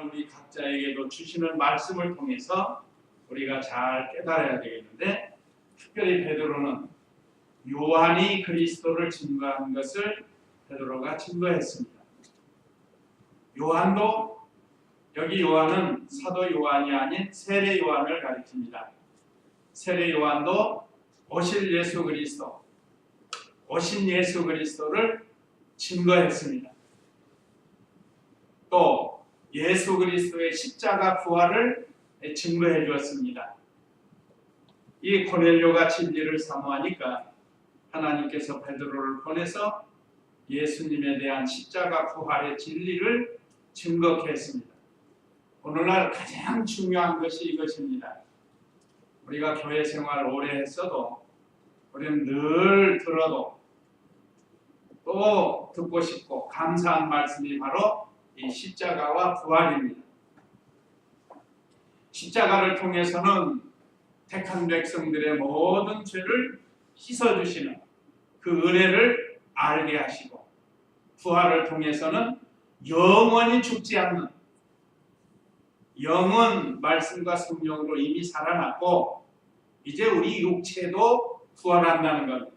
우리 각자에게도 주시는 말씀을 통해서 우리가 잘 깨달아야 되겠는데, 특별히 베드로는 요한이 그리스도를 증거한 것을 베드로가 증거했습니다. 요한도, 여기 요한은 사도 요한이 아닌 세례 요한을 가리킵니다. 세례 요한도 오실 예수 그리스도, 오신 예수 그리스도를 증거했습니다. 또 예수 그리스도의 십자가 부활을 증거해 주었습니다. 이 고넬료가 진리를 사모하니까 하나님께서 베드로를 보내서 예수님에 대한 십자가 부활의 진리를 증거케 했습니다. 오늘날 가장 중요한 것이 이것입니다. 우리가 교회 생활을 오래 했어도 우리는 늘 들어도 또 듣고 싶고 감사한 말씀이 바로 이 십자가와 부활입니다. 십자가를 통해서는 택한 백성들의 모든 죄를 씻어주시는 그 은혜를 알게 하시고, 부활을 통해서는 영원히 죽지 않는, 영은 말씀과 성령으로 이미 살아났고 이제 우리 육체도 부활한다는 것.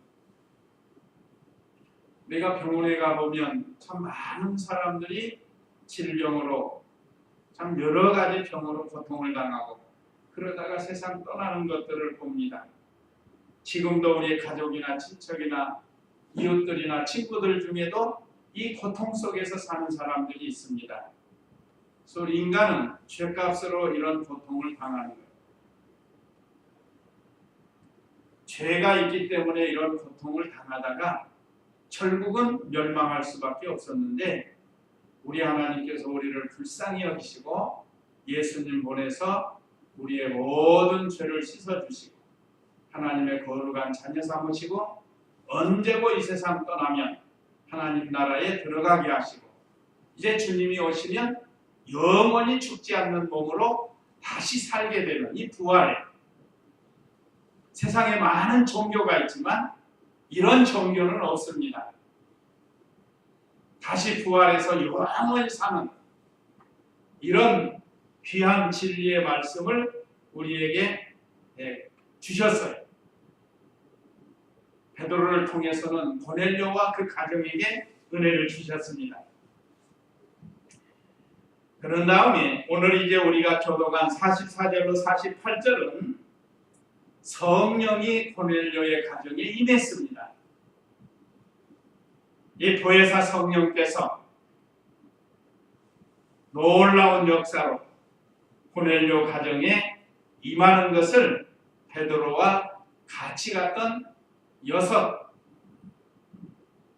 내가 병원에 가보면 참 많은 사람들이 질병으로, 참 여러 가지 병으로 고통을 당하고 그러다가 세상 떠나는 것들을 봅니다. 지금도 우리의 가족이나 친척이나 이웃들이나 친구들 중에도 이 고통 속에서 사는 사람들이 있습니다. 그래서 인간은 죄값으로 이런 고통을 당하는 거예요. 죄가 있기 때문에 이런 고통을 당하다가 결국은 멸망할 수밖에 없었는데, 우리 하나님께서 우리를 불쌍히 여기시고 예수님 보내서 우리의 모든 죄를 씻어주시고 하나님의 거룩한 자녀 삼으시고, 언제고 이 세상 떠나면 하나님 나라에 들어가게 하시고, 이제 주님이 오시면 영원히 죽지 않는 몸으로 다시 살게 되는 이 부활에, 세상에 많은 종교가 있지만 이런 종교는 없습니다. 다시 부활해서 영원히 사는 이런 귀한 진리의 말씀을 우리에게 주셨어요. 베드로를 통해서는 고넬료와 그 가정에게 은혜를 주셨습니다. 그런 다음에 오늘 이제 우리가 교독한 44절로 48절은 성령이 고넬료의 가정에 임했습니다. 이 보혜사 성령께서 놀라운 역사로 고넬료 가정에 임하는 것을 베드로와 같이 갔던 6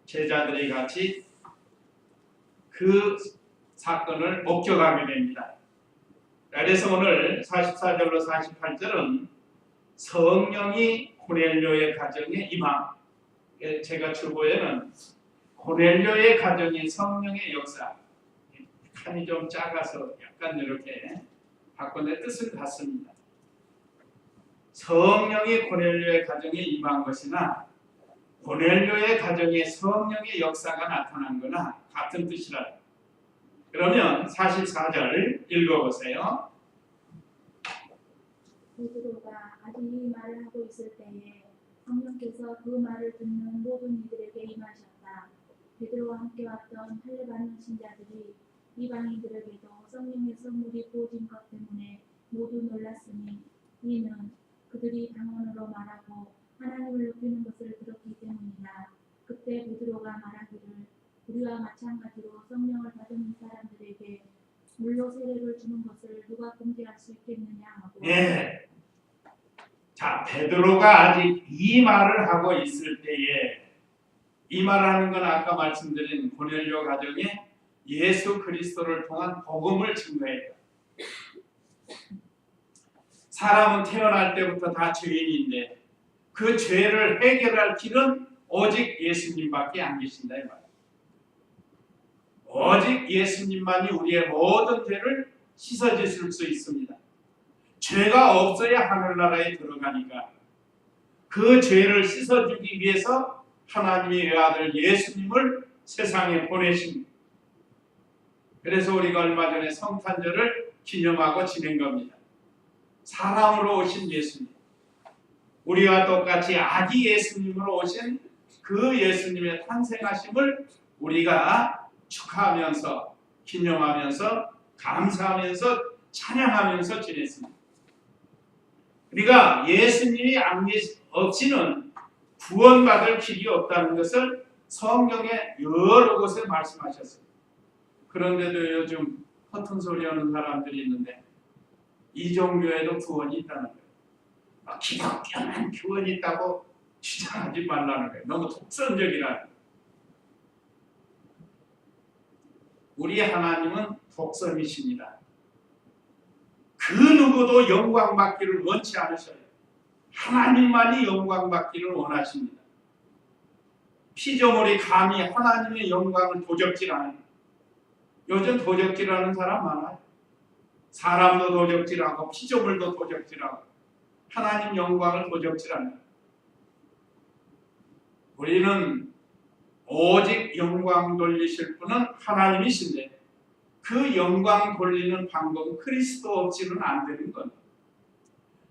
제자들이 같이 그 사건을 목격하게 됩니다. 그래서 오늘 44절로 48절은 성령이 고넬료의 가정에 임함, 제가 주보에는 고넬료의 가정의 성령의 역사, 칸이 좀 작아서 약간 이렇게 바꿔내 뜻을 봤습니다. 성령이 고넬료의 가정에 임한 것이나 고넬료의 가정에 성령의 역사가 나타난 거나 같은 뜻이라. 그러면 44절 읽어보세요. 베드로가 아직 이 말을 하고 있을 때에 성령께서 그 말을 듣는 모든 이들에게 임하셨다. 베드로와 함께 왔던 할례받는 신자들이 이방인들에게도 성령의 선물이 부어진 것 때문에 모두 놀랐으니, 이는 그들이 방언으로 말하고 하나님을 높이는 것을 들었기 때문이다. 그때 베드로가 말하기를, 우리와 마찬가지로 성령을 받은 사람들에게 물로 세례를 주는 것을 누가 금지할 수 있겠느냐 하고. 예. 자, 베드로가 아직 이 말을 하고 있을 때에, 이 말하는 건 아까 말씀드린 고넬료 가정에 예수 그리스도를 통한 복음을 증거했다. 사람은 태어날 때부터 다 죄인인데 그 죄를 해결할 길은 오직 예수님밖에 안 계신다 이 말이에요. 오직 예수님만이 우리의 모든 죄를 씻어주실 수 있습니다. 죄가 없어야 하늘나라에 들어가니까 그 죄를 씻어주기 위해서 하나님의 아들 예수님을 세상에 보내신 그래서 우리가 얼마 전에 성탄절을 기념하고 지낸 겁니다. 사람으로 오신 예수님, 우리와 똑같이 아기 예수님으로 오신 그 예수님의 탄생하심을 우리가 축하하면서 기념하면서 감사하면서 찬양하면서 지냈습니다. 우리가 예수님이 없이는 구원받을 길이 없다는 것을 성경에 여러 곳에 말씀하셨습니다. 그런데도 요즘 허튼 소리 하는 사람들이 있는데 이 종교에도 구원이 있다는 거예요. 기독교만 구원이 있다고 주장하지 말라는 거예요. 너무 독선적이라는 거예요. 우리 하나님은 독선이십니다. 그 누구도 영광 받기를 원치 않으셔요. 하나님만이 영광 받기를 원하십니다. 피조물이 감히 하나님의 영광을 도적질하는, 요즘 도적질하는 사람 많아요. 사람도 도적질하고 피조물도 도적질하고 하나님 영광을 도적질하는. 우리는 오직 영광 돌리실 분은 하나님이신데 그 영광 돌리는 방법은 그리스도 없이는 안 되는 겁니다.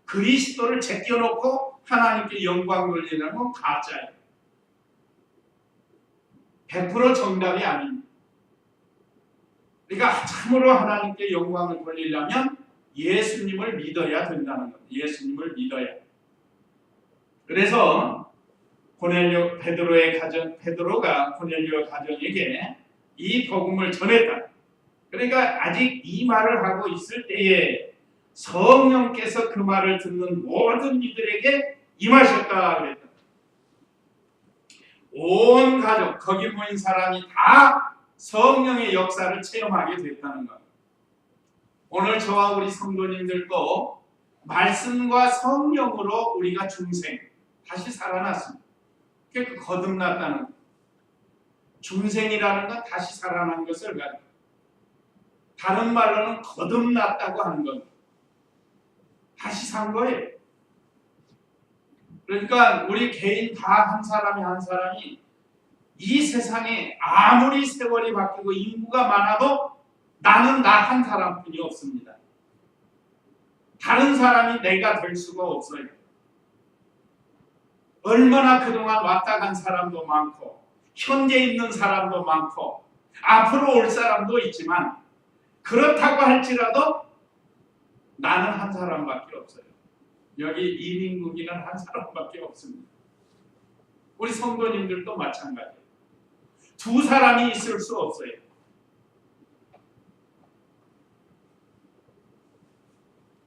그리스도를 제껴놓고 하나님께 영광 돌리는 건 가짜예요. 100% 정답이 아닙니다. 그러니까 참으로 하나님께 영광을 돌리려면 예수님을 믿어야 된다는 겁니다. 예수님을 믿어야. 그래서 베드로가 고넬료 가정에게 이 복음을 전했다. 그러니까 아직 이 말을 하고 있을 때에 성령께서 그 말을 듣는 모든 이들에게 임하셨다 그랬다. 온 가족, 거기 모인 사람이 다 성령의 역사를 체험하게 됐다는 것. 오늘 저와 우리 성도님들도 말씀과 성령으로 우리가 중생, 다시 살아났습니다. 그게 거듭났다는 것. 중생이라는 건 다시 살아난 것을 가지고, 다른 말로는 거듭났다고 하는 겁니다. 다시 산 거예요. 그러니까 우리 개인 다 한 사람이 한 사람이 이 세상에 아무리 세월이 바뀌고 인구가 많아도 나는 나 한 사람뿐이 없습니다. 다른 사람이 내가 될 수가 없어요. 얼마나 그동안 왔다 간 사람도 많고 현재 있는 사람도 많고 앞으로 올 사람도 있지만 그렇다고 할지라도 나는 한 사람밖에 없어요. 여기 1인국인은 한 사람밖에 없습니다. 우리 성도님들도 마찬가지예요. 두 사람이 있을 수 없어요.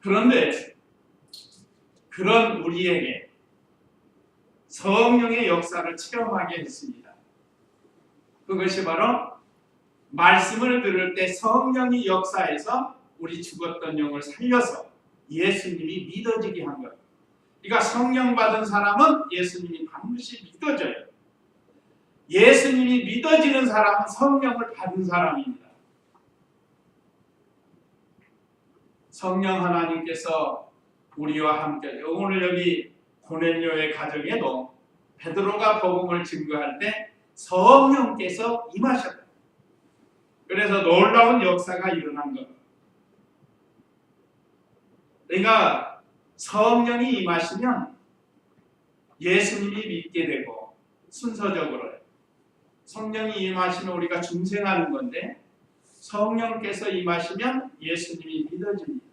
그런데 그런 우리에게 성령의 역사를 체험하게 했습니다. 그것이 바로 말씀을 들을 때 성령이 역사해서 우리 죽었던 영을 살려서 예수님이 믿어지게 한 것. 그러니까 성령 받은 사람은 예수님이 반드시 믿어져요. 예수님이 믿어지는 사람은 성령을 받은 사람입니다. 성령 하나님께서 우리와 함께, 오늘 여기 고넬료의 가정에도 베드로가 복음을 증거할 때 성령께서 임하셨다. 그래서 놀라운 역사가 일어난 것. 그러니까 성령이 임하시면 예수님이 믿게 되고, 순서적으로 성령이 임하시면 우리가 중생하는 건데 성령께서 임하시면 예수님이 믿어집니다.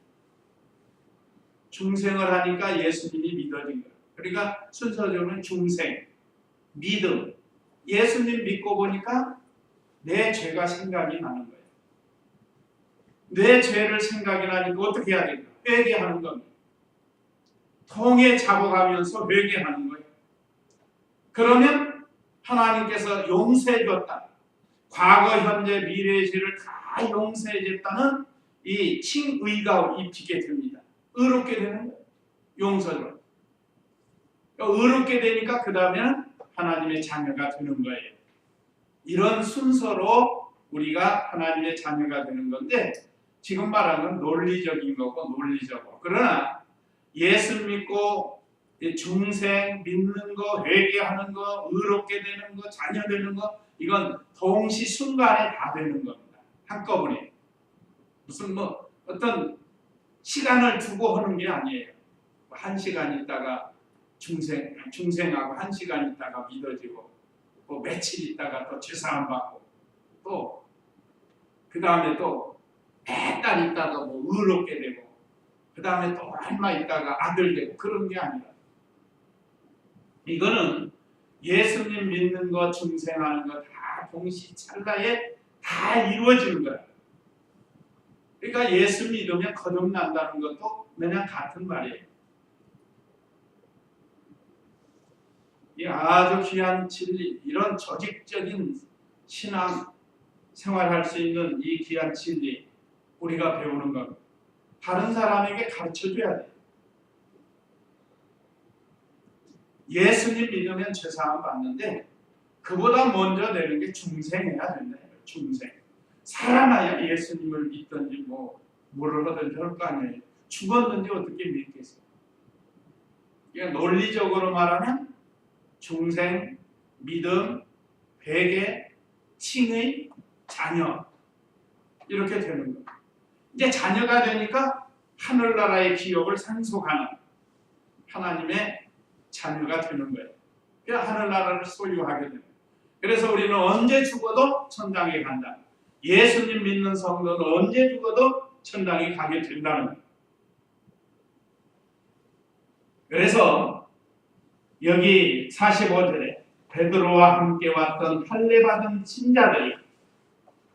중생을 하니까 예수님이 믿어진 거예요. 그러니까 순서적으로는 중생, 믿음. 예수님 믿고 보니까 내 죄가 생각이 나는 거예요. 내 죄를 생각이 나니까 어떻게 해야 될까? 회개하는 겁니다. 통에 잡아가면서 회개하는 거예요. 그러면 하나님께서 용서해 줬다. 과거, 현재, 미래의 죄를 다 용서해 줬다는 이 칭의가 입히게 됩니다. 의롭게 되는 거예요. 용서로. 의롭게 되니까 그 다음에는 하나님의 자녀가 되는 거예요. 이런 순서로 우리가 하나님의 자녀가 되는 건데 지금 말하는 건 논리적인 거고 논리적으로. 그러나 예수 믿고 중생 믿는 거, 회개하는 거, 의롭게 되는 거, 자녀 되는 거 이건 동시 순간에 다 되는 겁니다. 한꺼번에. 무슨 뭐 어떤 시간을 두고 하는 게 아니에요. 1시간 있다가 중생하고 1시간 있다가 믿어지고 또 며칠 있다가 또 죄사함 받고 또 그 다음에 또 몇 달 있다가 뭐 의롭게 되고 그 다음에 또 얼마 있다가 아들 되고 그런 게 아니라 이거는 예수님 믿는 거 중생하는 거 다 동시찰나에 다 이루어지는 거야. 그러니까 예수 믿으면 거듭난다는 것도 그냥 같은 말이에요. 이 아주 귀한 진리, 이런 조직적인 신앙 생활할 수 있는 이 귀한 진리 우리가 배우는 겁니다. 다른 사람에게 가르쳐줘야 돼요. 예수님 믿으면 죄사함 받는데 그보다 먼저 되는 게 중생해야 된다. 중생. 살아나야 예수님을 믿든지 뭐를 하든지 할 거 아니에요. 죽었는지 어떻게 믿겠어요? 그러니까 논리적으로 말하면 중생, 믿음, 회개, 칭의, 자녀 이렇게 되는 거예요. 이제 자녀가 되니까 하늘나라의 기업을 상속하는 하나님의 자녀가 되는 거예요. 그래서 하늘나라를 소유하게 되는 거예요. 그래서 우리는 언제 죽어도 천당에 간다. 예수님 믿는 성도는 언제 죽어도 천당에 가게 된다는 거예요. 그래서 여기 45절에 베드로와 함께 왔던 할례받은 친자들이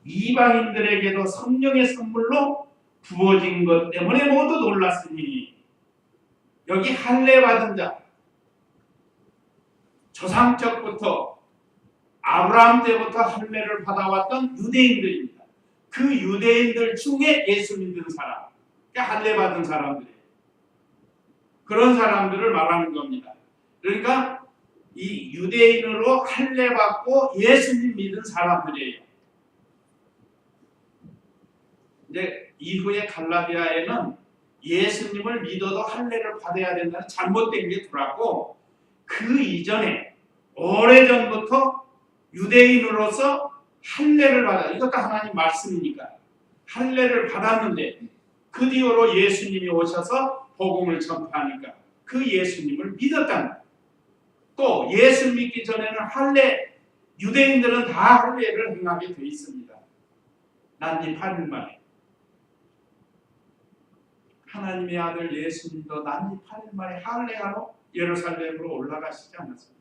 이방인들에게도 성령의 선물로 부어진 것 때문에 모두 놀랐으니 여기 할례받은 자 조상적부터 아브라함 때부터 할례를 받아왔던 유대인들입니다. 그 유대인들 중에 예수 믿는 사람, 그러니까 할례받은 사람들이에요. 그런 사람들을 말하는 겁니다. 그러니까 이 유대인으로 할례받고 예수님 믿은 사람들이에요. 이제 이후에 갈라디아에는 예수님을 믿어도 할례를 받아야 된다는 잘못된 게 들어왔고 그 이전에 오래전부터 유대인으로서 할례를 받아, 이것도 하나님 말씀이니까 할례를 받았는데 그 뒤로 예수님이 오셔서 복음을 전파하니까 그 예수님을 믿었다는 거예요. 또 예수 믿기 전에는 할례, 유대인들은 다 할례를 행하게 돼 있습니다. 난지 8일 만에 하나님의 아들 예수님도 난지 8일 만에 할례하러 예루살렘으로 올라가시지 않았습니다.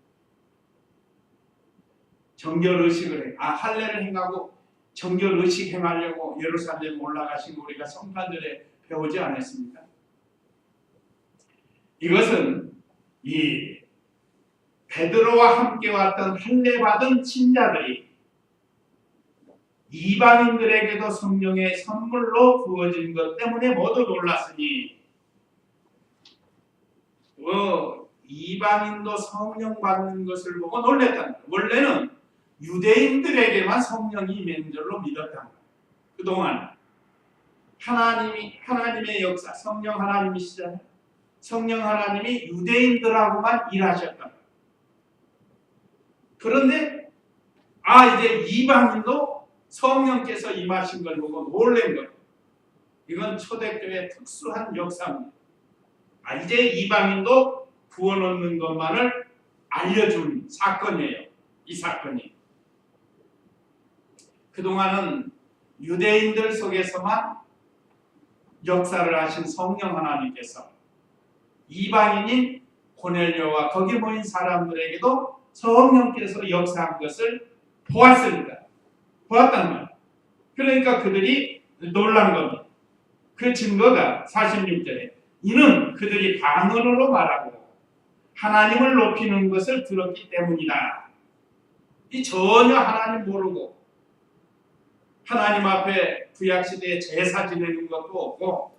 정결의식을 해. 할례를 행하고 정결의식 행하려고 예루살렘 올라가신 거 우리가 성탄절에 배우지 않았습니까? 이것은 이 베드로와 함께 왔던 할례받은 친자들이 이방인들에게도 성령의 선물로 부어진 것 때문에 모두 놀랐으니 이방인도 성령 받는 것을 보고 놀랬다는 거예요. 원래는 유대인들에게만 성령이 임한 줄로 믿었다는 거예요. 그동안 하나님의 역사, 성령 하나님이시잖아요. 성령 하나님이 유대인들하고만 일하셨다는 거예요. 그런데 이제 이방인도 성령께서 임하신 걸 보고 놀란 거예요. 이건 초대교회의 특수한 역사입니다. 이제 이방인도 구원 얻는 것만을 알려준 사건이에요. 이 사건이. 그동안은 유대인들 속에서만 역사를 하신 성령 하나님께서 이방인인 고넬료와 거기 모인 사람들에게도 성령께서 역사한 것을 보았다는 말이에요. 그러니까 그들이 놀란 겁니다. 그 증거가 46절에 이는 그들이 방언으로 말하고 하나님을 높이는 것을 들었기 때문이다. 이 전혀 하나님 모르고 하나님 앞에 구약시대에 제사 지내는 것도 없고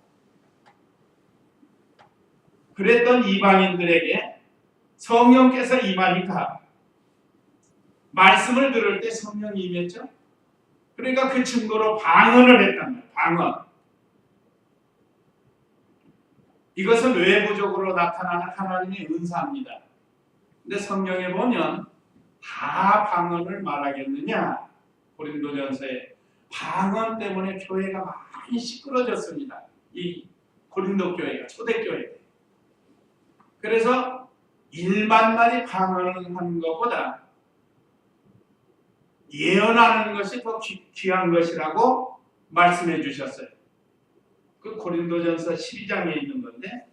그랬던 이방인들에게 성령께서 임하니까 말씀을 들을 때 성령이 임했죠. 그러니까 그 증거로 방언을 했단 말이에요. 방언. 이것은 외부적으로 나타나는 하나님의 은사입니다. 근데 성경에 보면 다 방언을 말하겠느냐? 고린도전서에 방언 때문에 교회가 많이 시끄러졌습니다. 이 고린도 교회가 초대교회. 그래서 일반만이 방언하는 것보다 예언하는 것이 더 귀한 것이라고 말씀해 주셨어요. 그 고린도전서 12장에 있는 건데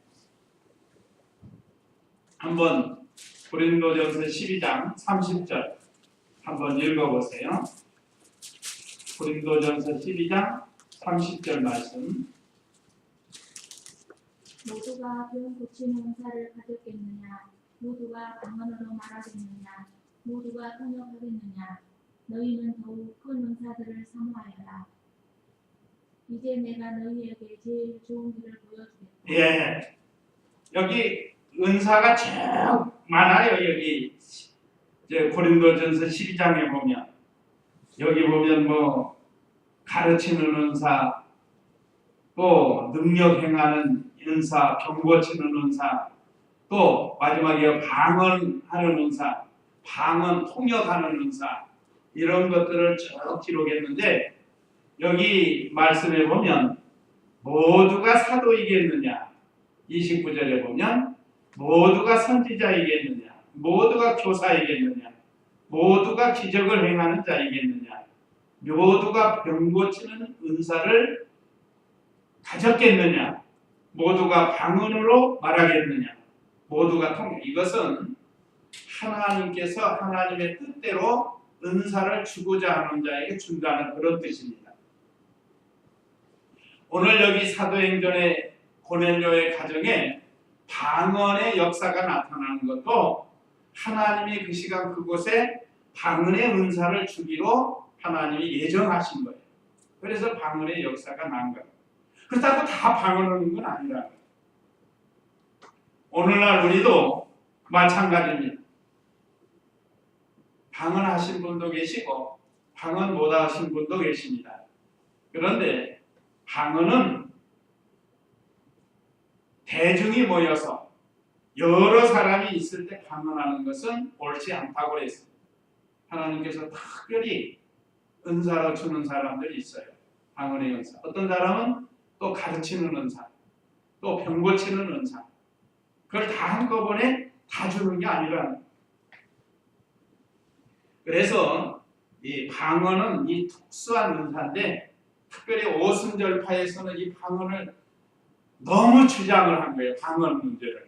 한번 고린도전서 12장 30절 한번 읽어보세요. 고린도전서 12장 30절 말씀. 모두가 병 고치는 은사를 가졌겠느냐? 모두가 방언으로 말하겠느냐? 모두가 통역하겠느냐? 너희는 더욱 큰 은사들을 사모하여라. 이제 내가 너희에게 제일 좋은 길을 보여주겠다. 예, 여기 은사가 쭉 많아요. 여기 이제 고린도전서 12장에 보면 여기 보면 뭐 가르치는 은사, 또 능력 행하는 은사, 병 고치는 은사, 또 마지막에 방언하는 은사, 방언 통역하는 은사, 이런 것들을 쭉 기록했는데 여기 말씀에 보면 모두가 사도이겠느냐, 29절에 보면 모두가 선지자이겠느냐, 모두가 교사이겠느냐, 모두가 기적을 행하는 자이겠느냐, 모두가 병 고치는 은사를 가졌겠느냐, 모두가 방언으로 말하겠느냐, 모두가 통역. 이것은 하나님께서 하나님의 뜻대로 은사를 주고자 하는 자에게 준다는 그런 뜻입니다. 오늘 여기 사도행전의 고넬료의 가정에 방언의 역사가 나타나는 것도 하나님이 그 시간 그곳에 방언의 은사를 주기로 하나님이 예정하신 거예요. 그래서 방언의 역사가 난 거예요. 그렇다고 다 방언하는 건 아니라 오늘날 우리도 마찬가지입니다. 방언하신 분도 계시고 방언 못하신 분도 계십니다. 그런데 방언은 대중이 모여서 여러 사람이 있을 때 방언하는 것은 옳지 않다고 했습니다. 하나님께서 특별히 은사로 주는 사람들이 있어요. 방언의 은사. 어떤 사람은 또 가르치는 은사, 또 병 고치는 은사. 그걸 다 한꺼번에 다 주는 게 아니라. 그래서 이 방언은 이 특수한 은사인데 특별히 오순절파에서는 이 방언을 너무 주장을 한 거예요. 방언 문제를.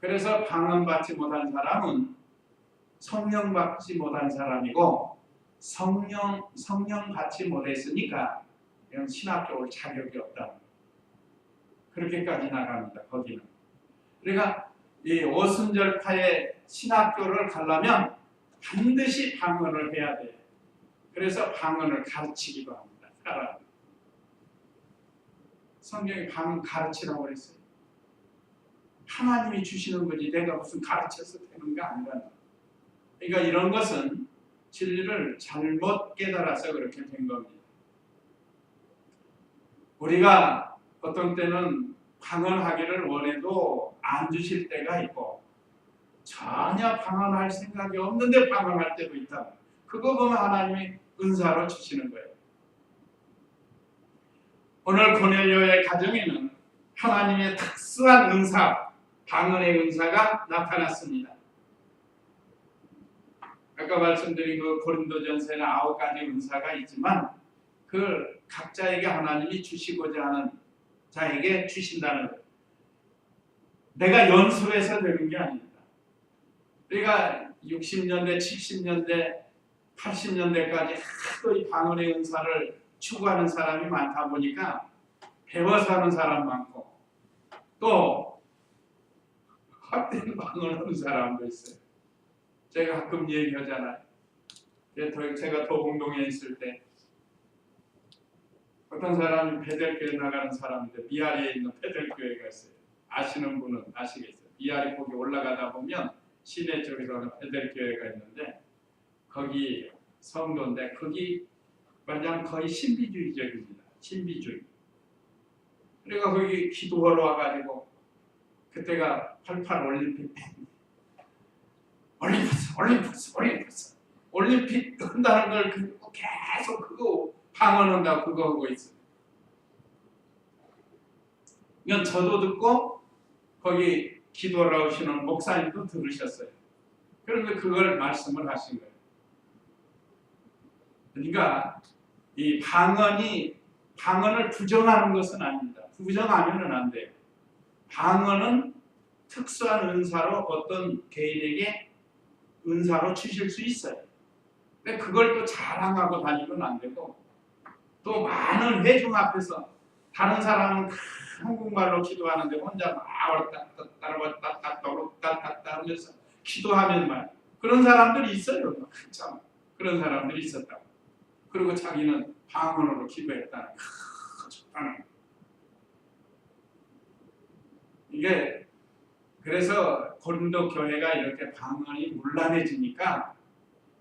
그래서 방언 받지 못한 사람은 성령 받지 못한 사람이고 성령 받지 못했으니까 그냥 신학교 올 자격이 없다. 그렇게까지 나갑니다. 거기는. 그러니까 이 오순절파의 신학교를 가려면 반드시 방언을 해야 돼요. 그래서 방언을 가르치기도 합니다. 사람. 성경이 방언 가르치라고 그랬어요. 하나님이 주시는 거지 내가 무슨 가르쳐서 되는 게 아니라. 그러니까 이런 것은 진리를 잘못 깨달아서 그렇게 된 겁니다. 우리가 어떤 때는 방언하기를 원해도 안 주실 때가 있고 전혀 방언할 생각이 없는데 방언할 때도 있다. 그거 보면 하나님이 은사로 주시는 거예요. 오늘 고넬료의 가정에는 하나님의 특수한 은사, 방언의 은사가 나타났습니다. 아까 말씀드린 그 고린도전서에는 9가지 은사가 있지만 그 각자에게 하나님이 주시고자 하는 자에게 주신다는 거예요. 내가 연습해서 되는 게 아닙니다. 우리가 60년대, 70년대, 80년대까지 하도 이 방언의 은사를 추구하는 사람이 많다 보니까 배워서 하는 사람 많고 또 헛된 방언하는 사람도 있어요. 제가 가끔 얘기하잖아요. 제가 도봉동에 있을 때 어떤 사람이 베델교회 나가는 사람인데 미아리에 있는 베델교회가 있어요. 아시는 분은 아시겠어요. 미아리 거기 올라가다 보면 시내 쪽에서는 베델교회가 있는데 거기 성도인데 거기 말하자면 거의 신비주의적입니다. 신비주의. 그러니까 거기 기도하러 와가지고 그때가 88 올림픽 올림픽 한다는 걸 계속 그거 방언한다고 그거 하고 있어요. 이건 저도 듣고 거기 기도하러 오시는 목사님도 들으셨어요. 그런데 그걸 말씀을 하신 거예요. 그러니까 이 방언을 부정하는 것은 아닙니다. 부정하면은 안 돼요. 방언은 특수한 은사로 어떤 개인에게 은사로 주실 수 있어요. 근데 그걸 또 자랑하고 다니면 안 되고, 또 많은 회중 앞에서 다른 사람은 다 한국말로 기도하는데 혼자 막 따따따따따따따따 하면서 기도하면 말, 그런 사람들이 있어요. 참 그런 사람들이 있었다고. 그리고 자기는 방언으로 기도했다는 좋다는. 이게 그래서 고린도 교회가 이렇게 방언이 문란해지니까,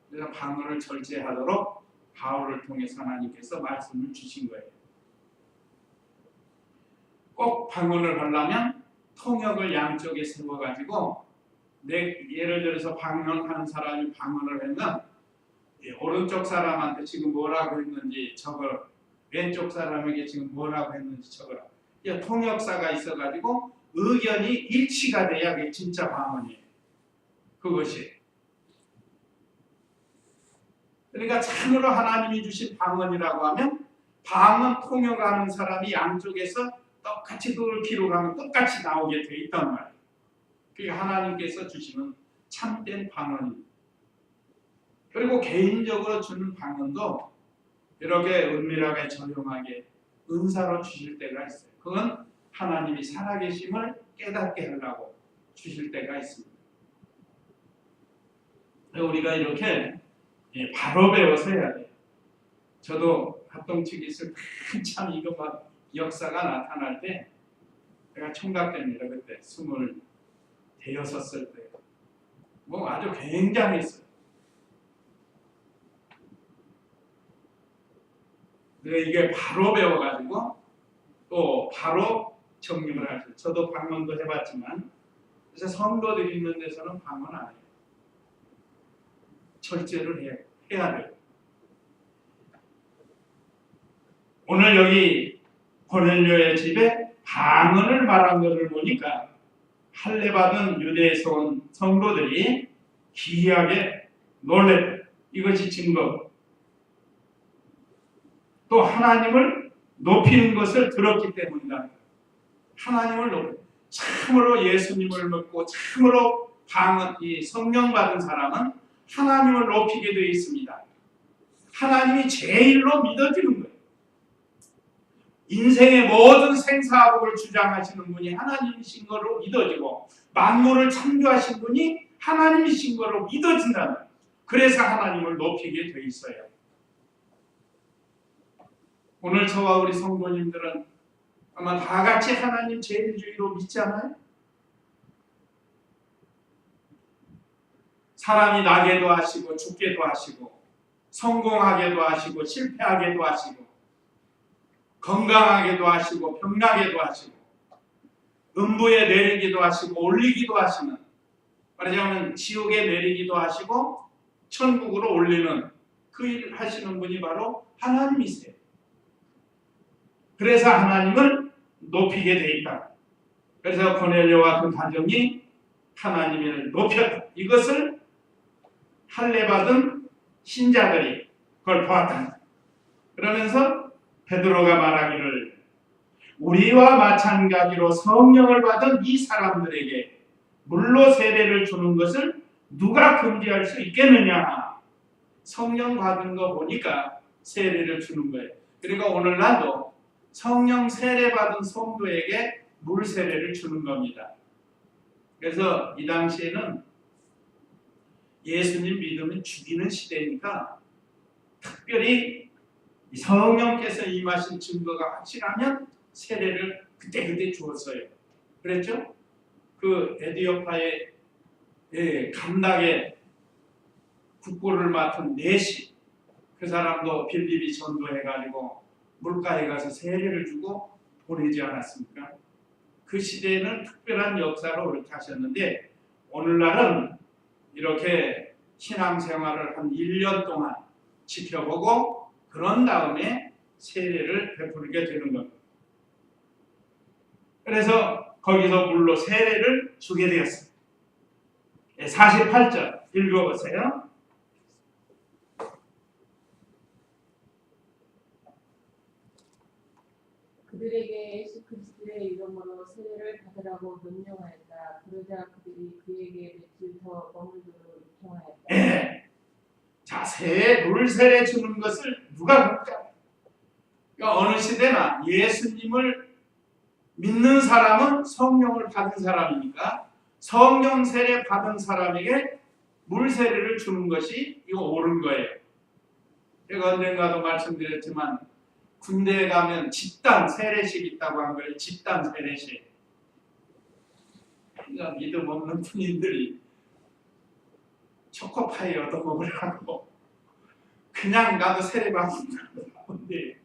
그래서 방언을 절제하도록 바울을 통해서 하나님께서 말씀을 주신 거예요. 꼭 방언을 하려면 통역을 양쪽에 세워가지고, 예를 들어서 방언하는 사람이 방언을 했는 오른쪽 사람한테 지금 뭐라고 했는지 적어라, 왼쪽 사람에게 지금 뭐라고 했는지 적어라. 통역사가 있어가지고 의견이 일치가 돼야 그게 진짜 방언이에요. 그것이. 그러니까 참으로 하나님이 주신 방언이라고 하면, 방언 통역하는 사람이 양쪽에서 똑같이 그걸 기록하면 똑같이 나오게 돼 있단 말이에요. 그게 하나님께서 주시는 참된 방언입니다. 그리고 개인적으로 주는 방언도 이렇게 은밀하게 조용하게 은사로 주실 때가 있어요. 그건 하나님이 살아계심을 깨닫게 하려고 주실 때가 있습니다. 우리가 이렇게 바로 배워서 해야 돼요. 저도 합동측 있을 때 참 이거 막 역사가 나타날 때 제가 총각 때입니다. 그때 26살 때 뭐 아주 굉장했어요. 근데 이게 바로 배워가지고 또 바로 정립을 하죠. 저도 방언도 해봤지만, 그래서 성도들이 있는 데서는 방언 안 해요. 절제를 해야 돼요. 오늘 여기 고넬료의 집에 방언을 말한 것을 보니까 할례받은 유대에서 온 성도들이 기이하게 놀랬다. 이것이 증거고, 또 하나님을 높이는 것을 들었기 때문이다. 하나님을 높여, 참으로 예수님을 믿고 참으로 성령 받은 사람은 하나님을 높이게 되어 있습니다. 하나님이 제일로 믿어지는 거예요. 인생의 모든 생사복을 주장하시는 분이 하나님이신 거로 믿어지고, 만물을 창조하신 분이 하나님이신 거로 믿어진다는 거예요. 그래서 하나님을 높이게 되어 있어요. 오늘 저와 우리 성도님들은 아마 다 같이 하나님 제일주의로 믿지 않아요? 사람이 나게도 하시고 죽게도 하시고 성공하게도 하시고 실패하게도 하시고 건강하게도 하시고 병나게도 하시고 음부에 내리기도 하시고 올리기도 하시는, 말하자면 지옥에 내리기도 하시고 천국으로 올리는 그 일을 하시는 분이 바로 하나님이세요. 그래서 하나님을 높이게 돼 있다. 그래서 고넬료와 그 가정이 하나님을 높였다. 이것을 할례받은 신자들이 그걸 보았다. 그러면서 베드로가 말하기를, 우리와 마찬가지로 성령을 받은 이 사람들에게 물로 세례를 주는 것을 누가 금지할 수 있겠느냐. 성령 받은 거 보니까 세례를 주는 거예요. 그러니까 오늘날도 성령 세례 받은 성도에게 물 세례를 주는 겁니다. 그래서 이 당시에는 예수님 믿으면 죽이는 시대니까 특별히 성령께서 임하신 증거가 확실하면 세례를 그때 주었어요. 그랬죠? 그 에디오파의 감락의 국보를 맡은 네시, 그 사람도 빌립이 전도해가지고 물가에 가서 세례를 주고 보내지 않았습니까? 그 시대에는 특별한 역사로 그렇게 하셨는데, 오늘날은 이렇게 신앙생활을 한 1년 동안 지켜보고 그런 다음에 세례를 베풀게 되는 겁니다. 그래서 거기서 물로 세례를 주게 되었습니다. 48절 읽어보세요. 그들에게 예수 그리스도의 이름으로 세례를 받으라고 명령하였다. 그러자 그들이 그에게 며칠 더 머물도록 요청하였다. 예. 자, 물 세례 주는 것을 누가 그럴까? 그러니까 어느 시대나 예수님을 믿는 사람은 성령을 받은 사람이니까 성령 세례 받은 사람에게 물 세례를 주는 것이 이거 옳은 거예요. 제가 언젠가도 말씀드렸지만 군대에 가면 집단 세례식 있다고 한 거예요. 집단 세례식. 그러니까 믿음 없는 군인들이 초코파이 얻어먹으려고 그냥 나도 세례 받는다는데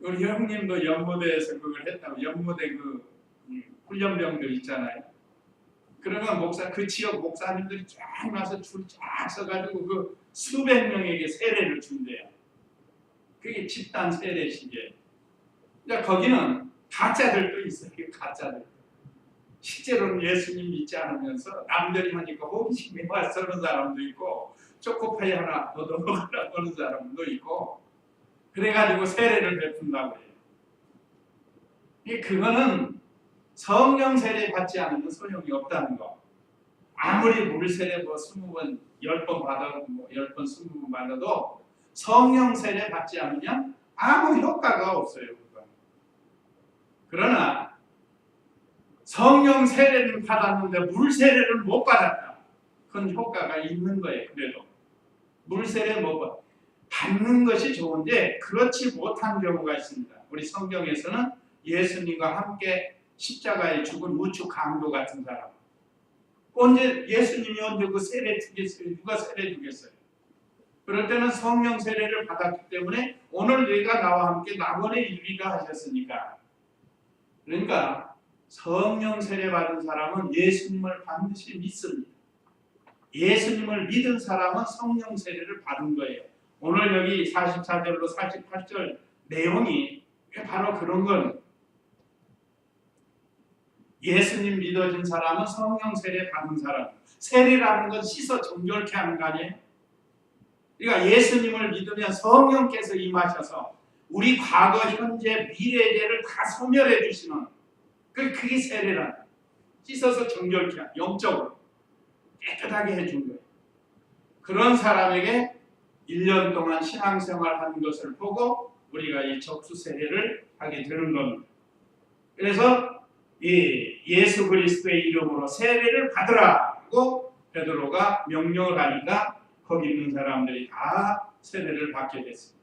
우리 형님도 연무대에서 그걸 했다고. 연무대 그 훈련병들 있잖아요. 그러면 그 지역 목사님들이 쫙 나서 줄 쫙 서가지고 그 수백 명에게 세례를 준대요. 그게 집단 세례식이에요. 그러니까 거기는 가짜들도 있어요. 가짜들. 실제로는 예수님 믿지 않으면서 남들이 하니까 호기심에 와서 하는 사람도 있고 초코파이 하나 얻어먹으려고 하는 사람도 있고 그래가지고 세례를 베푼다고 해요. 그거는 성령 세례 받지 않으면 소용이 없다는 거. 아무리 물 세례 20번, 10번 받아도 10번, 20번 받아도 성령 세례 받지 않으면 아무 효과가 없어요. 그건. 그러나 성령 세례를 받았는데 물 세례를 못 받았다. 그건 효과가 있는 거예요. 그래도 물 세례 못 받는 것이 좋은데 그렇지 못한 경우가 있습니다. 우리 성경에서는 예수님과 함께 십자가에 죽은 우측 강도 같은 사람. 언제 예수님이 언제 그 세례 주겠어요? 누가 세례 주겠어요? 그럴 때는 성령 세례를 받았기 때문에 오늘 너희가 나와 함께 낙원에 이르리라 하셨으니까. 그러니까 성령 세례 받은 사람은 예수님을 반드시 믿습니다. 예수님을 믿은 사람은 성령 세례를 받은 거예요. 오늘 여기 44절로 48절 내용이 바로 그런 건 예수님 믿어진 사람은 성령 세례 받은 사람. 세례라는 건 씻어 정결케 하는 거 아니에요? 그러니까 예수님을 믿으면 성령께서 임하셔서 우리 과거, 현재, 미래 죄를 다 소멸해 주시는 그게 세례라는 거예요. 씻어서 정결케 하는 영적으로 깨끗하게 해준 거예요. 그런 사람에게 1년 동안 신앙생활 하는 것을 보고 우리가 이 적수 세례를 하게 되는 겁니다. 그래서 예수 그리스도의 이름으로 세례를 받으라고 베드로가 명령을 하니까 거기 있는 사람들이 다 세례를 받게 됐습니다.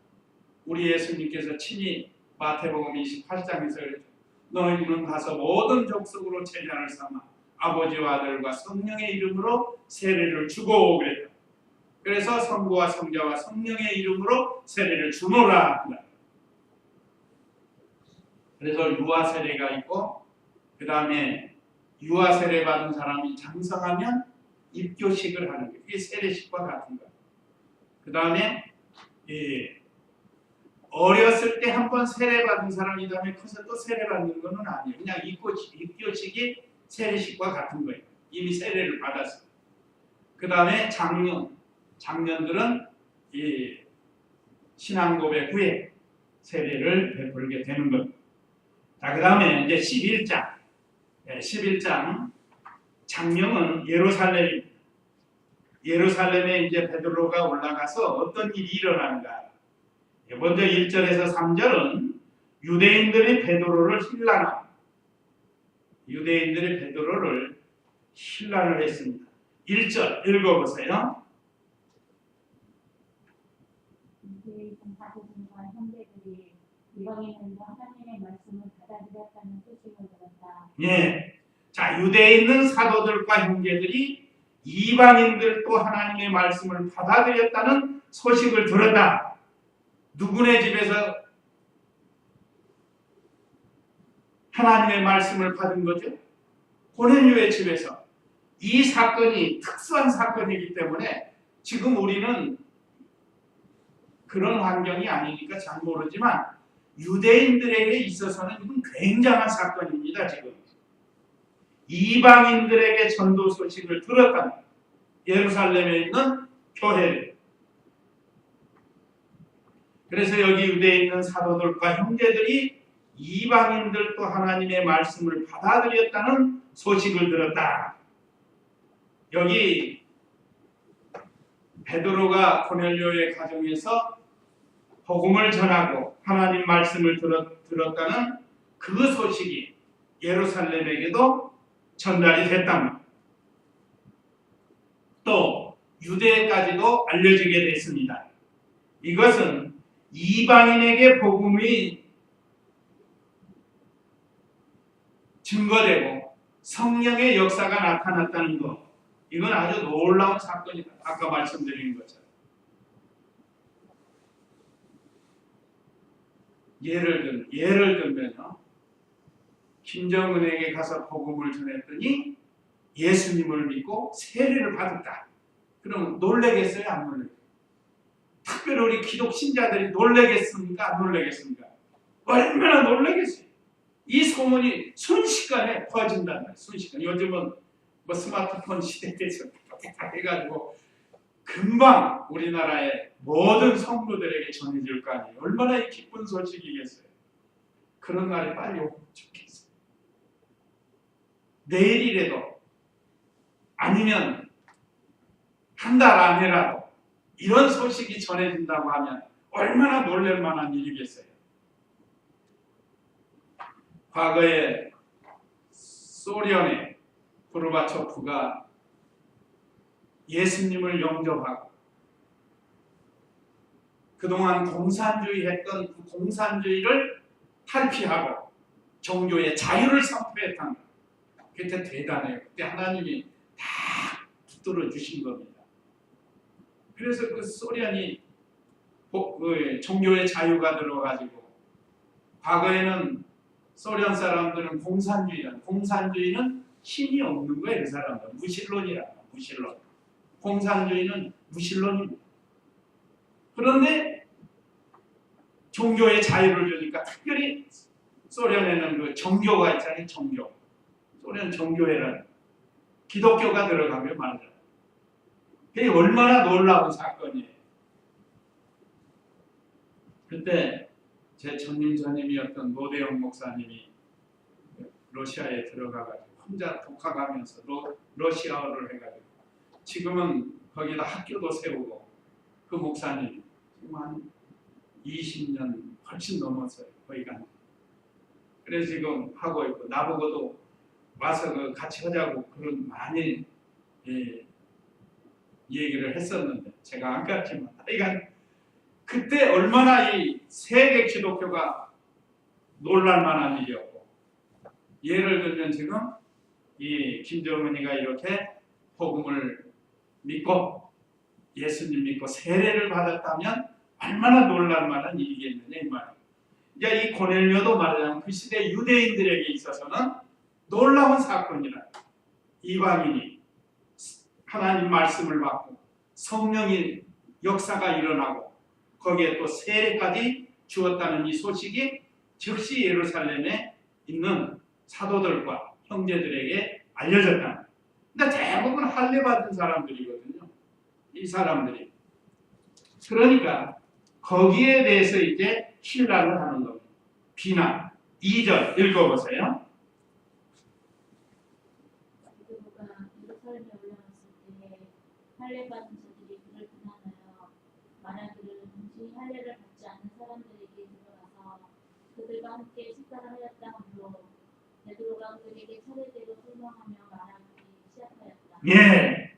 우리 예수님께서 친히 마태복음 28장에서 그랬죠. 너희는 가서 모든 족속으로 제자를 삼아 아버지와 아들과 성령의 이름으로 세례를 주고 그랬다. 그래서 성부와 성자와 성령의 이름으로 세례를 주노라 한다. 그래서 유아 세례가 있고 그 다음에 유아 세례 받은 사람이 장성하면 입교식을 하는 거예요. 이게 세례식과 같은 거예요. 그 다음에 어렸을 때 한 번 세례 받은 사람이 다음에 커서 또 세례 받는 것은 아니에요. 그냥 입교식이 세례식과 같은 거예요. 이미 세례를 받았어요. 그 다음에 장년들은 이 신앙 고백 후에 세례를 베풀게 되는 겁니다. 자, 그 다음에 이제 11장 장명은 예루살렘에 이제 베드로가 올라가서 어떤 일이 일어나는가. 먼저 1절에서 3절은 유대인들이 베드로를 힐난을 했습니다. 1절 읽어보세요. 유대인 사도들과 형제들이 이방인들과 하나님의 말씀을 받아들였다는 소식을 들었다. 예. 자, 유대에 있는 사도들과 형제들이 이방인들도 하나님의 말씀을 받아들였다는 소식을 들었다. 누구네 집에서 하나님의 말씀을 받은 거죠? 고넬료의 집에서. 이 사건이 특수한 사건이기 때문에 지금 우리는 그런 환경이 아니니까 잘 모르지만 유대인들에게 있어서는 이건 굉장한 사건입니다. 지금 이방인들에게 전도 소식을 들었다는 예루살렘에 있는 교회를. 그래서 여기 유대에 있는 사도들과 형제들이 이방인들도 하나님의 말씀을 받아들였다는 소식을 들었다. 여기 베드로가 고넬료의 가정에서 복음을 전하고 하나님 말씀을 들었다는 그 소식이 예루살렘에게도 전달이 됐답니다. 또 유대까지도 알려지게 됐습니다. 이것은 이방인에게 복음이 증거되고 성령의 역사가 나타났다는 것, 이건 아주 놀라운 사건이다. 아까 말씀드린 것처럼. 예를 들면요, 김정은에게 가서 복음을 전했더니 예수님을 믿고 세례를 받았다. 그럼 놀라겠어요? 안 놀라겠어요? 특별히 우리 기독 신자들이 놀라겠습니까? 안 놀라겠습니까? 얼마나 놀라겠어요? 이 소문이 순식간에 퍼진단 말이에요. 순식간에. 요즘은 뭐 스마트폰 시대에서 다 해가지고 금방 우리나라의 모든 성도들에게 전해질 거 아니에요. 얼마나 기쁜 소식이겠어요. 그런 날이 빨리 오면 좋겠어요. 내일이라도 아니면 한 달 안에라도 이런 소식이 전해진다고 하면 얼마나 놀랄 만한 일이겠어요. 과거에 소련의 고르바초프가 예수님을 영접하고 그동안 공산주의 했던 그 공산주의를 탈피하고 종교의 자유를 선포했다는 것. 그때 대단해요. 그때 하나님이 다 붙들어 주신 겁니다. 그래서 그 소련이 종교의 자유가 들어가지고 과거에는 소련 사람들은 공산주의는 힘이 없는 거예요. 그 사람들 무신론이라고. 무신론. 공산주의는 무신론입니다. 그런데 종교의 자유를 주니까 특별히 소련에는 그 정교가 있잖아요. 정교. 소련 정교회라는 기독교가 들어가면 말이야. 그게 얼마나 놀라운 사건이에요. 그때 제 전임전임이었던 노대영 목사님이 러시아에 들어가가지고 혼자 독학하면서 러시아어를 해가지고 지금은 거기다 학교도 세우고 그 목사님 지금 한 20년 훨씬 넘었어요. 거기 간. 그래서 지금 하고 있고 나보고도 와서 같이 하자고 그런 많이 얘기를 했었는데 제가 안 갔지만 하여간 그때 얼마나 이 세계 기독교가 놀랄만한 일이었고 예를 들면 지금 이 김정은이가 이렇게 복음을 믿고 예수님 믿고 세례를 받았다면 얼마나 놀랄만한 일이겠느냐 이 말이에요. 이제 이 고넬료도 말하자면 그 시대 유대인들에게 있어서는 놀라운 사건이라 이방인이 하나님 말씀을 받고 성령의 역사가 일어나고 거기에 또 세례까지 주었다는 이 소식이 즉시 예루살렘에 있는 사도들과 형제들에게 알려졌다. 근데 대부분 할례 받은 사람들이거든요. 이 사람들이. 그러니까 거기에 대해서 이제 신랄을 하는 겁니다. 비난. 2절 읽어보세요. 베드로가 예루살렘에 올라갔을 때 할례 받은 자들이 그를 비난하여 만약들은 동시 할례를 받지 않는 사람들에게 들어가서 그들과 함께 식사를 하였다 하므로 베드로가 그들에게 차례대로 설명하며 말하기 시작하였다. 예.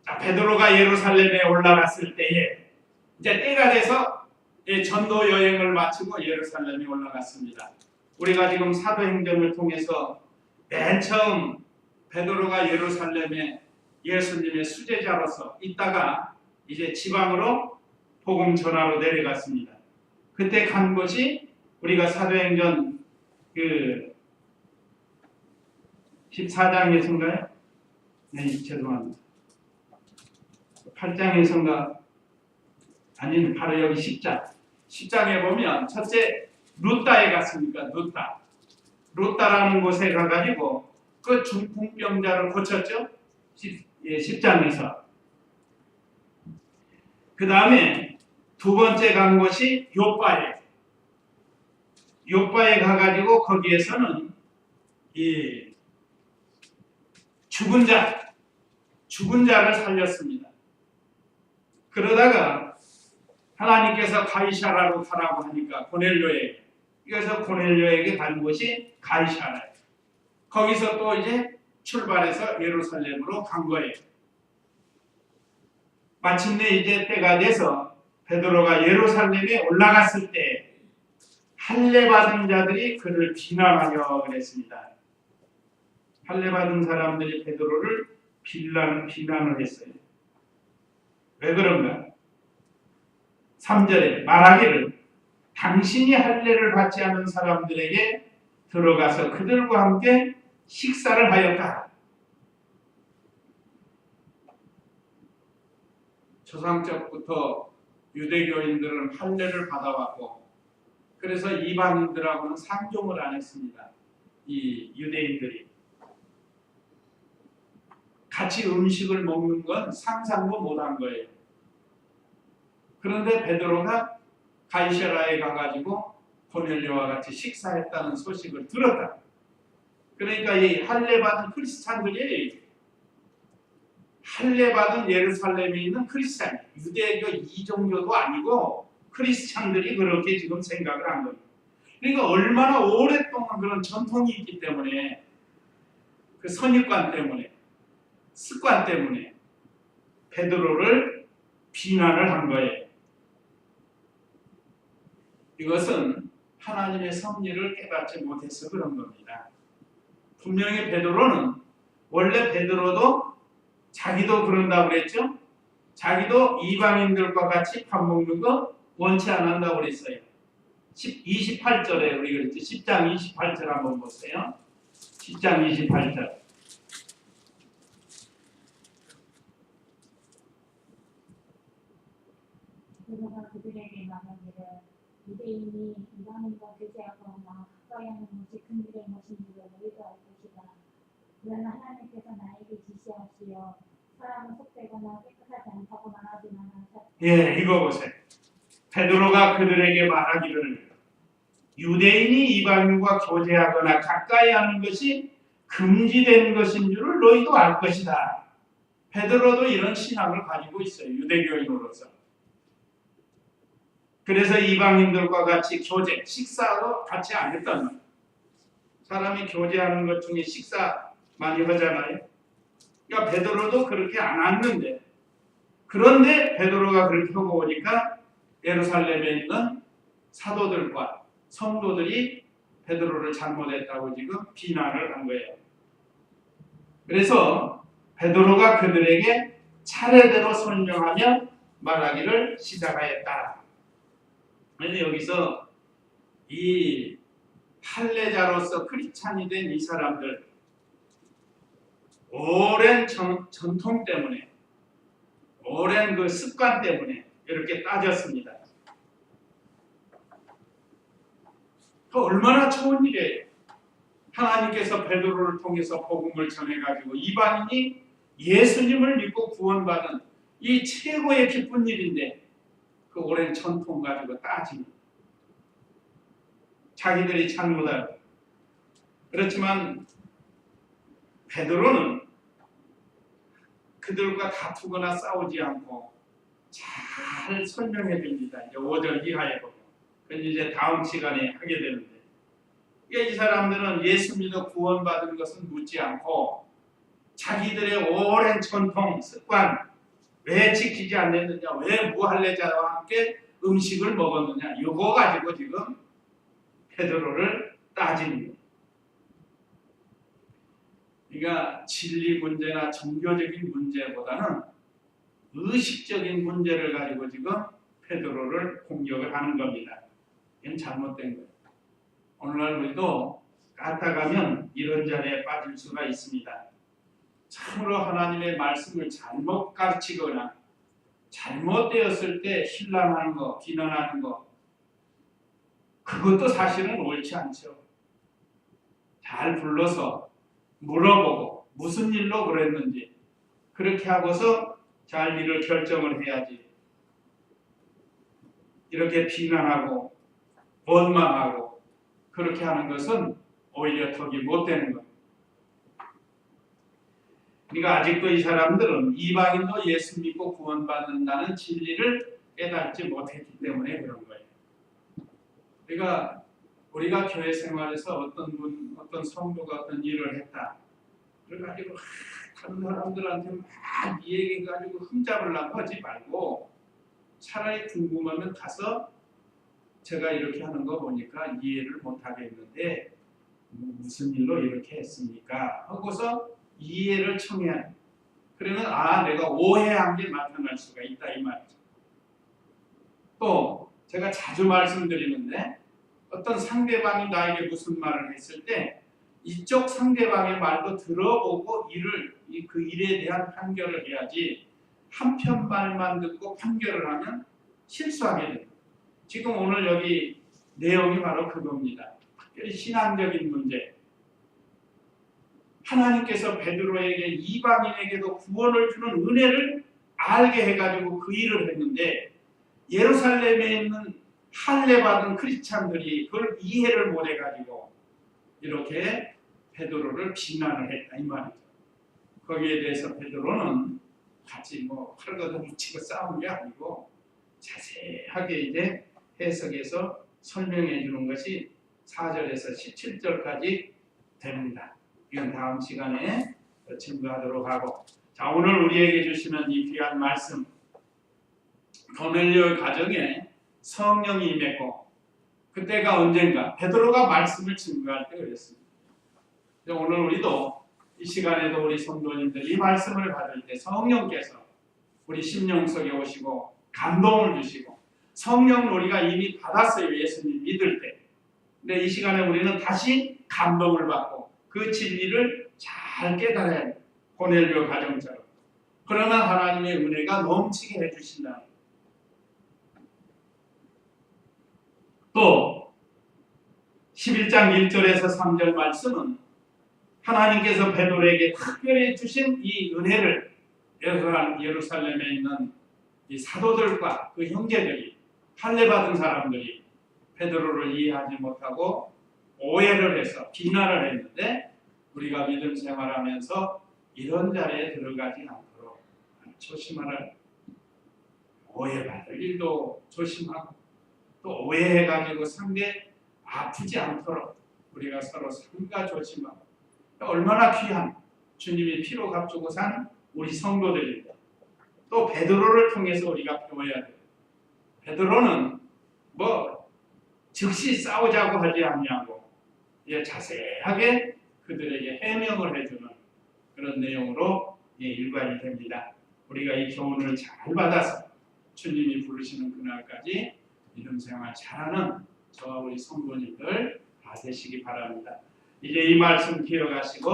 자, 베드로가 예루살렘에 올라갔을 때에 이제 때가 돼서 전도 여행을 마치고 예루살렘에 올라갔습니다. 우리가 지금 사도행전을 통해서 맨 처음 베드로가 예루살렘에 예수님의 수제자로서 있다가 이제 지방으로 복음 전하러 내려갔습니다. 그때 간 곳이 우리가 사도행전 그 14장에서인가요? 네, 죄송합니다. 8장에서인가? 아니면 바로 여기 10장. 10장에 보면 첫째 루따에 갔습니까? 루따라는 곳에 가가지고 그 중풍병자를 고쳤죠. 10장에서. 그 다음에 두 번째 간 곳이 요바에 가가지고 거기에서는 이 죽은 자를 살렸습니다. 그러다가 하나님께서 가이사라로 가라고 하니까 고넬료에게, 그래서 고넬료에게 간 곳이 가이사라예요. 거기서 또 이제 출발해서 예루살렘으로 간 거예요. 마침내 이제 때가 돼서 베드로가 예루살렘에 올라갔을 때 할례 받은 자들이 그를 비난하려 그랬습니다. 할례 받은 사람들이 베드로를 비난을 했어요. 왜 그런가? 3절에 말하기를 당신이 할례를 받지 않은 사람들에게 들어가서 그들과 함께 식사를 하였다. 조상적부터 유대교인들은 할례를 받아왔고, 그래서 이방인들하고는 상종을 안 했습니다. 이 유대인들이 같이 음식을 먹는 건 상상도 못한 거예요. 그런데 베드로가 가이사라에 가가지고 고넬료와 같이 식사했다는 소식을 들었다. 그러니까 이 할례 받은 크리스찬들이, 할례 받은 예루살렘에 있는 크리스찬, 유대교 이종교도 아니고 크리스찬들이 그렇게 지금 생각을 한 거예요. 그러니까 얼마나 오랫동안 그런 전통이 있기 때문에, 그 선입관 때문에, 습관 때문에 베드로를 비난을 한 거예요. 이것은 하나님의 섭리를 깨닫지 못해서 그런 겁니다. 분명히 베드로는, 원래 베드로도 자기도 그런다고 그랬죠? 자기도 이방인들과 같이 밥 먹는 거 원치 않는다고 그랬어요. 28절에 우리 그랬죠? 10장 28절 한번 보세요. 10장 28절. 베드로가 그들에게 말하기를 유대인이 이방인과 교제하거나 가까이 하는 것이 큰 일의 것인 줄을 너희도 알 것이다. 그러나 하나님께서 나에게 지시하시어 사람은 속되거나 깨끗하지 않다고 말하지만 예, 이거 보세요. 베드로가 그들에게 말하기를 유대인이 이방인과 교제하거나 가까이 하는 것이 금지된 것인 줄을 너희도 알 것이다. 베드로도 이런 신앙을 가지고 있어요. 유대교인으로서. 그래서 이방인들과 같이 교제, 식사도 같이 안 했단 말이에요. 사람이 교제하는 것 중에 식사 많이 하잖아요. 그러니까 베드로도 그렇게 안 했는데, 그런데 베드로가 그렇게 하고 오니까 예루살렘에 있는 사도들과 성도들이 베드로를 잘못했다고 지금 비난을 한 거예요. 그래서 베드로가 그들에게 차례대로 설명하며 말하기를 시작하였다. 그래서 여기서 이 할례자로서 크리스찬이 된 이 사람들, 오랜 전통 때문에, 오랜 그 습관 때문에 이렇게 따졌습니다. 그 얼마나 좋은 일이에요. 하나님께서 베드로를 통해서 복음을 전해가지고 이방인이 예수님을 믿고 구원받은 이 최고의 기쁜 일인데, 그 오랜 전통 가지고 따지는, 자기들이 잘못하고. 그렇지만 베드로는 그들과 다투거나 싸우지 않고 잘 설명해 줍니다. 이제 5절 이하에 보면. 그건 이제 다음 시간에 하게 되는데, 이 사람들은 예수 믿어 구원받은 것은 묻지 않고 자기들의 오랜 전통, 습관, 왜 지키지 않았느냐, 왜 무할례자와 함께 음식을 먹었느냐, 이거 가지고 지금 베드로를 따지는 거예요. 그러니까 진리 문제나 종교적인 문제보다는 의식적인 문제를 가지고 지금 베드로를 공격을 하는 겁니다. 이건 잘못된 거예요. 오늘날 우리도 까딱하면 이런 자리에 빠질 수가 있습니다. 참으로 하나님의 말씀을 잘못 가르치거나 잘못되었을 때 신랑하는 거, 비난하는 거, 그것도 사실은 옳지 않죠. 잘 불러서 물어보고 무슨 일로 그랬는지 그렇게 하고서 잘 일을 결정을 해야지. 이렇게 비난하고 원망하고 그렇게 하는 것은 오히려 덕이 못 되는 겁니다. 그러니까 아직도 이 사람들은 이방인도 예수 믿고 구원받는다는 진리를 깨닫지 못했기 때문에 그런 거예요. 그러니까 우리가 교회 생활에서 어떤 성도가 어떤 일을 했다. 그래가지고 다른 사람들한테 막 얘기해가지고 흠잡으려고 하지 말고 차라리 궁금하면 가서 제가 이렇게 하는 거 보니까 이해를 못하겠는데 무슨 일로 이렇게 했습니까? 하고서 이해를 청해야 돼. 그러면 내가 오해한 게 나타날 수가 있다 이 말이죠. 또 제가 자주 말씀드리는데 어떤 상대방이 나에게 무슨 말을 했을 때 이쪽 상대방의 말도 들어보고 그 일에 대한 판결을 해야지 한편 말만 듣고 판결을 하면 실수하게 됩니다. 지금 오늘 여기 내용이 바로 그겁니다. 특별히 신앙적인 문제. 하나님께서 베드로에게 이방인에게도 구원을 주는 은혜를 알게 해가지고 그 일을 했는데 예루살렘에 있는 할례 받은 크리스찬들이 그걸 이해를 못 해가지고 이렇게 베드로를 비난을 했다 이 말이죠. 거기에 대해서 베드로는 같이 칼 걷어붙이고 싸운 게 아니고 자세하게 이제 해석해서 설명해 주는 것이 4절에서 17절까지 됩니다. 이건 다음 시간에 증거하도록 하고, 자 오늘 우리에게 주시는 이 귀한 말씀, 고넬료 가정에 성령이 임했고 그때가 언젠가 베드로가 말씀을 증거할 때 그랬습니다. 오늘 우리도 이 시간에도 우리 성도님들 이 말씀을 받을 때 성령께서 우리 심령 속에 오시고 감동을 주시고, 성령을 우리가 이미 받았어요. 예수님 믿을 때. 근데 이 시간에 우리는 다시 감동을 받고 그 진리를 잘 깨달아야 돼요. 고넬료 가정처럼. 그러면 하나님의 은혜가 넘치게 해주신다. 또 11장 1절에서 3절 말씀은 하나님께서 베드로에게 특별히 주신 이 은혜를 예루살렘에 있는 이 사도들과 그 형제들이, 할례받은 사람들이 베드로를 이해하지 못하고 오해를 해서 비난을 했는데 우리가 믿음 생활하면서 이런 자리에 들어가지 않도록 조심하라. 오해받을 일도 조심하고 또 오해해가지고 상대 아프지 않도록 우리가 서로 삼가 조심하고, 얼마나 귀한 주님이 피로 값주고 산 우리 성도들인데 또 베드로를 통해서 우리가 배워야 돼요. 베드로는 즉시 싸우자고 하지 않냐고 자세하게 그들에게 해명을 해주는 그런 내용으로 일관이 됩니다. 우리가 이 교훈을 잘 받아서 주님이 부르시는 그날까지 믿음 생활 잘하는 저와 우리 성도님들 다 되시기 바랍니다. 이제 이 말씀 기억하시고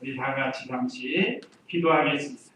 우리 다 같이 잠시 기도하겠습니다.